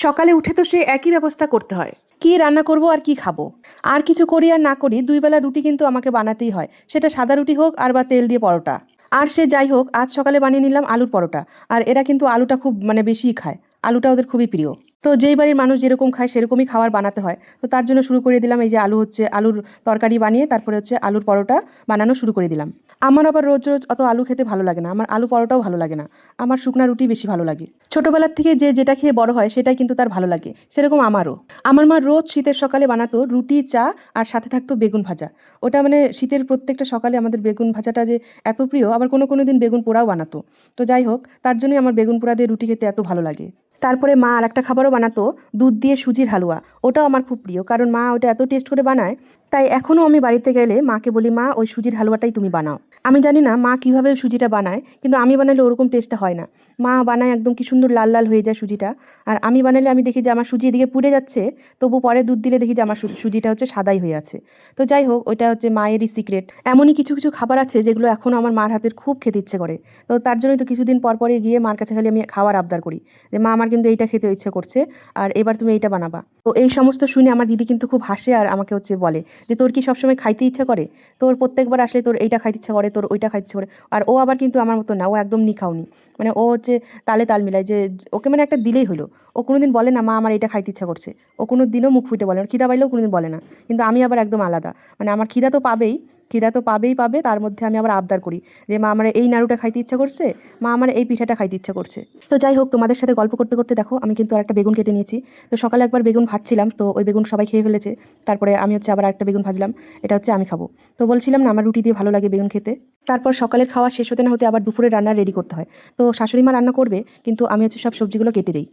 সকালে উঠে তো সে একই ব্যবস্থা করতে হয়, কি রান্না করব আর কি খাবো। আর কিছু করি আর না করি 2 বেলা রুটি কিন্তু আমাকে বানাতেই হয়, সেটা সাদা রুটি হোক আর বা তেল দিয়ে পরোটা। আর সে যাই হোক, আজ সকালে বানিয়ে নিলাম আলুর পরোটা। আর এরা কিন্তু আলুটা খুব বেশিই খায়, আলুটা ওদের খুবই প্রিয়। তো যেই বাড়ির মানুষ যেরকম খায় সেরকমই খাবার বানাতে হয়। তো তার জন্য শুরু করে দিলাম এই যে আলুর তরকারি বানিয়ে তারপরে আলুর পরোটা বানানো শুরু করে দিলাম। আমার আবার রোজ রোজ অত আলু খেতে ভালো লাগে না, আমার আলু পরোটাও ভালো লাগে না, আমার শুকনা রুটি বেশি ভালো লাগে। ছোটবেলার থেকে যে যেটা খেয়ে বড় হয় সেটাই কিন্তু তার ভালো লাগে, সেরকম আমারও। আমার মা রোজ শীতের সকালে বানাতো রুটি, চা আর সাথে থাকতো বেগুন ভাজা। ওটা শীতের প্রত্যেকটা সকালে আমাদের বেগুন ভাজাটা যে এত প্রিয়, আবার কোনো কোনো দিন বেগুন পোড়াও বানাতো। তো যাই হোক, তার জন্যই আমার বেগুন পোড়া দিয়ে রুটি খেতে এত ভালো লাগে। তারপরে মা আর একটা খাবারও বানাতো, দুধ দিয়ে সুজির হালুয়া। ওটাও আমার খুব প্রিয়, কারণ মা ওটা এত টেস্ট করে বানায়। তাই এখনও আমি বাড়িতে গেলে মাকে বলি, মা ওই সুজির হালুয়াটাই তুমি বানাও। আমি জানি না মা কীভাবে সুজিটা বানায়, কিন্তু আমি বানালে ওরকম টেস্টটা হয় না। মা বানায় একদম কি সুন্দর লাল লাল হয়ে যায় সুজিটা। আর আমি বানালে আমি দেখি যে আমার সুজি এদিকে পুড়ে যাচ্ছে, তবু পরে দুধ দিলে দেখি যে আমার সুজিটা সাদাই হয়ে আছে। তো যাই হোক, ওইটা মায়েরই সিক্রেট। এমনই কিছু কিছু খাবার আছে যেগুলো এখনও আমার মার হাতের খুব খেতে ইচ্ছে করে। তো তার জন্যই তো কিছুদিন পর পরে গিয়ে মার কাছে খালি আমি খাওয়ার আবদার করি যে, মা আমার কিন্তু এইটা খেতে ইচ্ছে করছে, আর এবার তুমি এইটা বানাবা। তো এই সমস্ত শুনে আমার দিদি কিন্তু খুব হাসে আর আমাকে বলে যে, তোর কি সবসময় খাইতে ইচ্ছা করে? তোর প্রত্যেকবার আসলে তোর এইটা খাইতে ইচ্ছা করে, তোর ওইটা খাইতে ইচ্ছা করে। আর ও আবার কিন্তু আমার মতো না, ও একদম নিখাউনি। ও তালে তাল মিলায় যে ওকে একটা দিলেই হলো। ও কোনোদিন বলে না, মা আমার এটা খাইতে ইচ্ছা করছে। ও কোনো দিনও মুখ ফুটে বলে না, খিদা পাইলেও কোনোদিন বলে না। কিন্তু আমি আবার একদম আলাদা। আমার খিদা তো পাবেই, খিদা তো পাবেই পাবে, তার মধ্যে আমি আবার আবদার করি যে, মা আমার এই নাড়ুটা খাইতে ইচ্ছা করছে, মা আমার এই পিঠাটা খাইতে ইচ্ছা করছে। তো যাই হোক, তোমাদের সাথে গল্প করতে করতে দেখো আমি কিন্তু আরেকটা বেগুন কেটে নিয়েছি। তো সকালে একবার বেগুন ভাজছিলাম, তো ওই বেগুন সবাই খেয়ে ফেলেছে। তারপরে আমি আবার আরেকটা বেগুন ভাজলাম, এটা আমি খাবো। তো বলছিলাম না, আমার রুটি দিয়ে ভালো লাগে বেগুন খেতে। তারপর সকালের খাওয়া শেষ হতে না হতে আবার দুপুরে রান্না রেডি করতে হয়। তো শাশুড়ি মা রান্না করবে, কিন্তু আমি সব সবজিগুলো কেটে দিই।